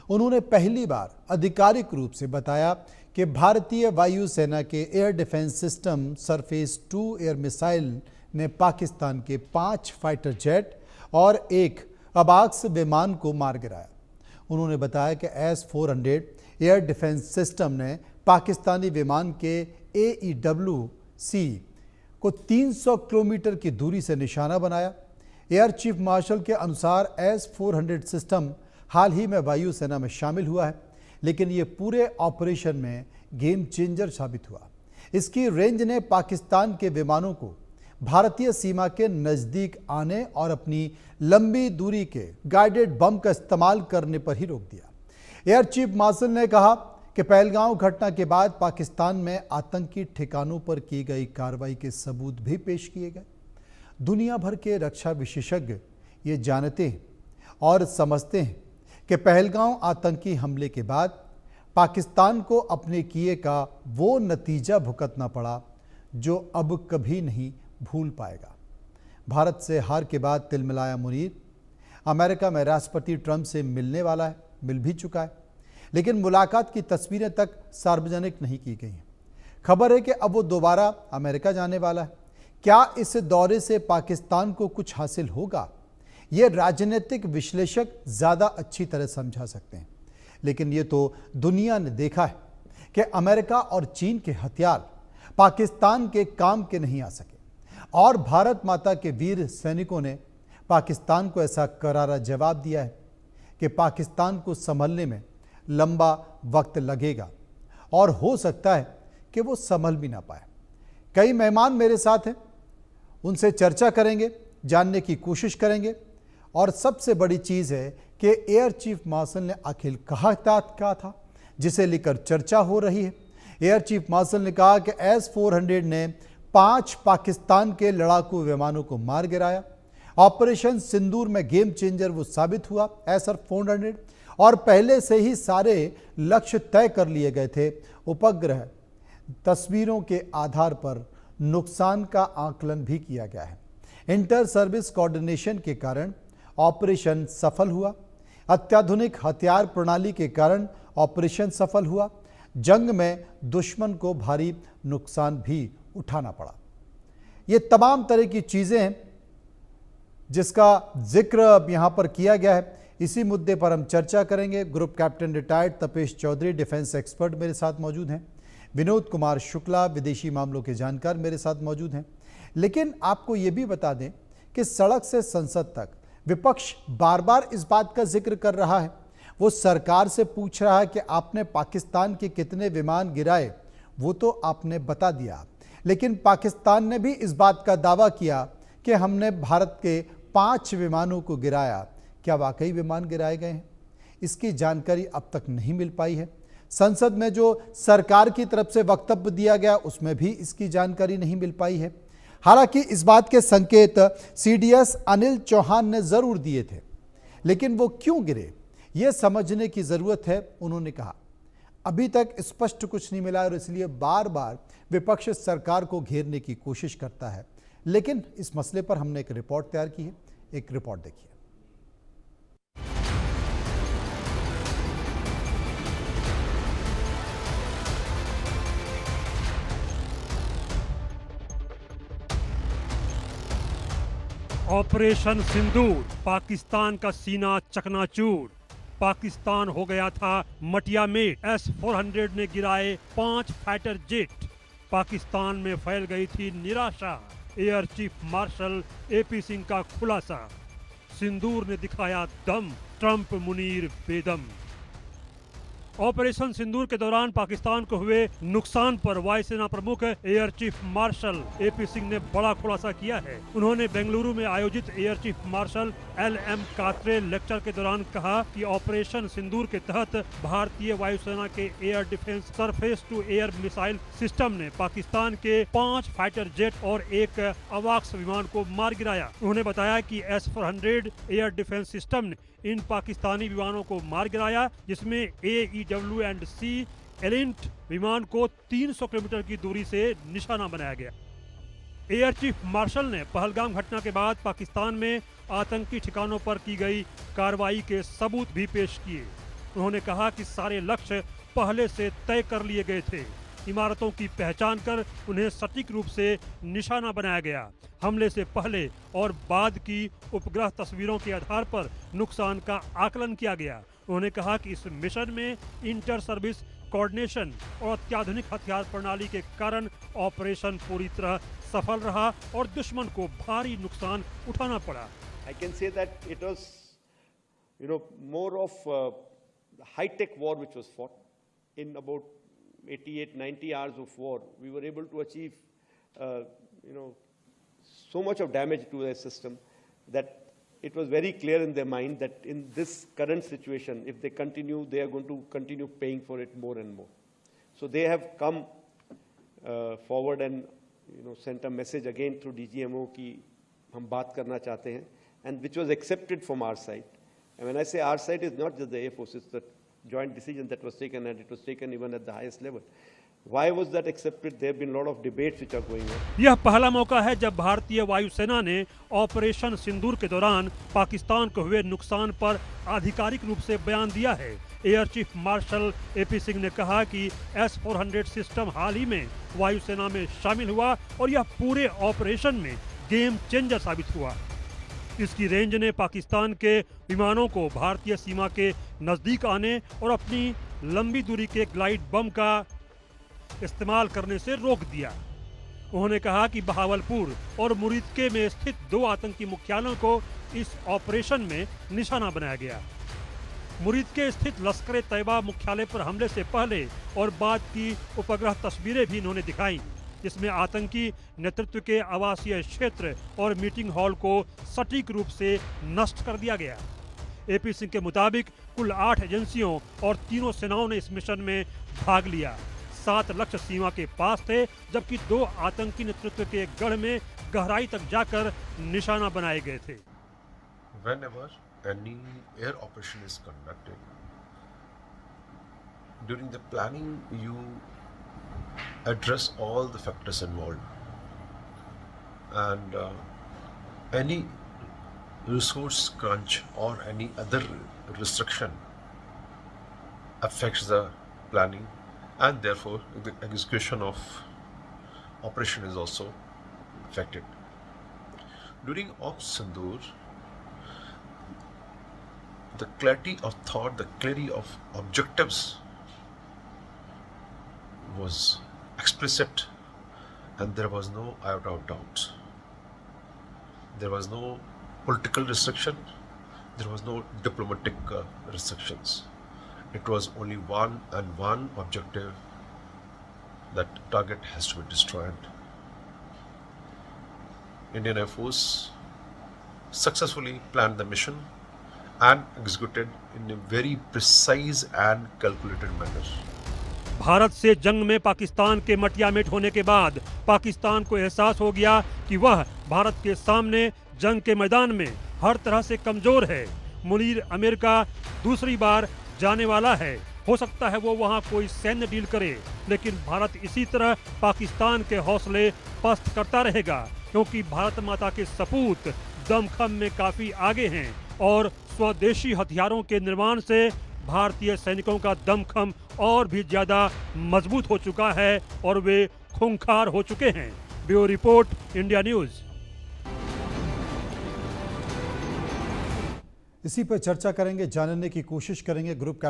उन्होंने पहली बार आधिकारिक रूप से बताया कि भारतीय वायुसेना के air defence system surface 2 air missile ने पाकिस्तान के 5 फाइटर जेट और एक अबाक्स विमान को मार गिराया। उन्होंने बताया कि S-400 एयर डिफेंस सिस्टम ने पाकिस्तानी विमान के AEW-C को 300 किलोमीटर की दूरी से निशाना बनाया। एयर चीफ मार्शल के अनुसार S-400 सिस्टम हाल ही में वायुसेना में शामिल हुआ है, लेकिन ये पूरे ऑपरेशन में गेम चेंजर साबित हुआ। इसकी रेंज ने पाकिस्तान के विमानों को भारतीय सीमा के नज़दीक आने और अपनी लंबी दूरी के गाइडेड बम का इस्तेमाल करने पर ही रोक दिया। एयर चीफ मार्शल ने कहा कि पहलगांव घटना के बाद पाकिस्तान में आतंकी ठिकानों पर की गई कार्रवाई के सबूत भी पेश किए गए। दुनिया भर के रक्षा विशेषज्ञ ये जानते हैं और समझते हैं कि पहलगांव आतंकी हमले के बाद पाकिस्तान को अपने किए का वो नतीजा भुगतना पड़ा जो अब कभी नहीं भूल पाएगा। भारत से हार के बाद तिलमिलाया मुनीर अमेरिका में राष्ट्रपति ट्रंप से मिलने वाला है, मिल भी चुका है, लेकिन मुलाकात की तस्वीरें तक सार्वजनिक नहीं की गई हैं। खबर है कि अब वो दोबारा अमेरिका जाने वाला है। क्या इस दौरे से पाकिस्तान को कुछ हासिल होगा, ये राजनीतिक विश्लेषक ज़्यादा अच्छी तरह समझा सकते हैं, लेकिन ये तो दुनिया ने देखा है कि अमेरिका और चीन के हथियार पाकिस्तान के काम के नहीं आ सके और भारत माता के वीर सैनिकों ने पाकिस्तान को ऐसा करारा जवाब दिया है कि पाकिस्तान को संभलने में लंबा वक्त लगेगा और हो सकता है कि वो संभल भी ना पाए। कई मेहमान मेरे साथ हैं, उनसे चर्चा करेंगे, जानने की कोशिश करेंगे और सबसे बड़ी चीज़ है कि एयर चीफ मार्शल ने आखिर कहा क्या था जिसे लेकर चर्चा हो रही है। एयर चीफ मार्शल ने कहा कि S-400 ने 5 पाकिस्तान के लड़ाकू विमानों को मार गिराया। ऑपरेशन सिंदूर में गेम चेंजर वो साबित हुआ S-400 और पहले से ही सारे लक्ष्य तय कर लिए गए थे। उपग्रह तस्वीरों के आधार पर नुकसान का आकलन भी किया गया है। इंटर सर्विस कोऑर्डिनेशन के कारण ऑपरेशन सफल हुआ। अत्याधुनिक हथियार प्रणाली के कारण ऑपरेशन सफल हुआ। जंग में दुश्मन को भारी नुकसान भी उठाना पड़ा। ये तमाम तरह की चीज़ें हैं जिसका जिक्र अब यहाँ पर किया गया है। इसी मुद्दे पर हम चर्चा करेंगे। Group captain retired Tapesh Chaudhary defence expert मेरे साथ मौजूद हैं। विनोद कुमार शुक्ला विदेशी मामलों के जानकार मेरे साथ मौजूद हैं। लेकिन आपको ये भी बता दें कि सड़क से संसद तक विपक्ष बार बार इस बात का जिक्र कर रहा है। वो सरकार से पूछ रहा है कि आपने पाकिस्तान के कितने विमान गिराए, वो तो आपने बता दिया, लेकिन पाकिस्तान ने भी इस बात का दावा किया कि हमने भारत के 5 विमानों को गिराया। क्या वाकई विमान गिराए गए हैं? इसकी जानकारी अब तक नहीं मिल पाई है। संसद में जो सरकार की तरफ से वक्तव्य दिया गया उसमें भी इसकी जानकारी नहीं मिल पाई है। हालांकि इस बात के संकेत CDS अनिल चौहान ने जरूर दिए थे, लेकिन वो क्यों गिरे ये समझने की जरूरत है। उन्होंने कहा अभी तक स्पष्ट कुछ नहीं मिला और इसलिए बार बार विपक्ष सरकार को घेरने की कोशिश करता है। लेकिन इस मसले पर हमने एक रिपोर्ट तैयार की है। एक रिपोर्ट देखिए। ऑपरेशन सिंदूर, पाकिस्तान का सीना चकनाचूर। पाकिस्तान हो गया था मटिया में। S-400 ने गिराए 5 फाइटर जेट। पाकिस्तान में फैल गई थी निराशा। Air chief marshal AP Singh का खुलासा। सिंदूर ने दिखाया दम, ट्रंप मुनीर बेदम। ऑपरेशन सिंदूर के दौरान पाकिस्तान को हुए नुकसान पर वायुसेना प्रमुख air chief marshal AP Singh ने बड़ा खुलासा किया है। उन्होंने बेंगलुरु में आयोजित air chief marshal LM Katre lecture के दौरान कहा कि ऑपरेशन सिंदूर के तहत भारतीय वायुसेना के air defence surface to air missile system ने पाकिस्तान के 5 फाइटर जेट और एक अवाक्स विमान को मार गिराया। उन्होंने बताया कि S-400 एयर डिफेंस सिस्टम ने इन पाकिस्तानी विमानों को मार गिराया, जिसमें AEW&C एलिंट विमान को 300 किलोमीटर की दूरी से निशाना बनाया गया। एयर चीफ मार्शल ने पहलगाम घटना के बाद पाकिस्तान में आतंकी ठिकानों पर की गई कार्रवाई के सबूत भी पेश किए। उन्होंने कहा कि सारे लक्ष्य पहले से तय कर लिए गए थे। इमारतों की पहचान कर उन्हें सटीक रूप से निशाना बनाया गया। हमले से पहले और बाद की उपग्रह तस्वीरों के आधार पर नुकसान का आकलन किया गया। उन्होंने कहा कि इस मिशन में इंटर सर्विस कोऑर्डिनेशन और अत्याधुनिक हथियार प्रणाली के कारण ऑपरेशन पूरी तरह सफल रहा और दुश्मन को भारी नुकसान उठाना पड़ा। I can say that it was, more of the high-tech war which was fought. In about 88, 90 hours of war, we were able to achieve, so much of damage to the system that it was very clear in their mind that in this current situation, if they continue, they are going to continue paying for it more and more. So they have come forward and sent a message again through DGMO कि हम बात करना चाहते हैं, and which was accepted from our side. And when I say our side, it's not just the Air Force, it's the joint decision that was taken, and it was taken even at the highest level. Why was that accepted? There have been a lot of debates which are going on. यह पहला मौका है जब भारतीय वायुसेना ने operation सिंदूर के दौरान पाकिस्तान को हुए नुकसान पर आधिकारिक रूप से बयान दिया है। Air chief marshal AP Singh ने कहा कि S-400 सिस्टम हाल ही में वायुसेना में शामिल हुआ और यह पूरे ऑपरेशन में गेम चेंजर साबित हुआ। इसकी रेंज ने पाकिस्तान के विमानों को भारतीय सीमा के नजदीक आने और अपनी लंबी दूरी के ग्लाइड बम का इस्तेमाल करने से रोक दिया। उन्होंने कहा कि बहावलपुर और मुरीदके में स्थित 2 आतंकी मुख्यालयों को इस ऑपरेशन में निशाना बनाया गया। मुरीदके स्थित लश्कर तैयबा मुख्यालय पर हमले से पहले और बाद की उपग्रह तस्वीरें भी इन्होंने दिखाई, जिसमें आतंकी नेतृत्व के आवासीय क्षेत्र और मीटिंग हॉल को सटीक रूप से नष्ट कर दिया गया। एपी सिंह के मुताबिक कुल 8 एजेंसियों और तीनों सेनाओं ने इस मिशन में भाग लिया। 7 लक्ष्य सीमा के पास थे, जबकि 2 आतंकी नेतृत्व के गढ़ में गहराई तक जाकर निशाना बनाए गए थे। Whenever any air operation is conducted, during the planning you address all the factors involved, and any resource crunch or any other restriction affects the planning, and therefore the execution of operation is also affected. During Operation Sindoor, the clarity of thought, the clarity of objectives was explicit, and there was no iota of doubt. There was no political restriction, there was no diplomatic restrictions. It was only one objective, that target has to be destroyed. Indian Air Force successfully planned the mission and executed in a very precise and calculated manner. Bharat से जंग में पाकिस्तान के मटियामेट होने के बाद पाकिस्तान को एहसास हो गया कि वह भारत के सामने जंग के मैदान में हर तरह से कमजोर है। मुनीर अमेरिका दूसरी बार जाने वाला है। हो सकता है वो वहाँ कोई सैन्य डील करे, लेकिन भारत इसी तरह पाकिस्तान के हौसले पस्त करता रहेगा, क्योंकि भारत माता के सपूत दमखम में काफी आगे हैं और स्वदेशी हथियारों के निर्माण से भारतीय सैनिकों का दमखम और भी ज्यादा मजबूत हो चुका है और वे खूंखार हो चुके हैं। Bureau report, India news. इसी पर चर्चा करेंगे, जानने की कोशिश करेंगे ग्रुप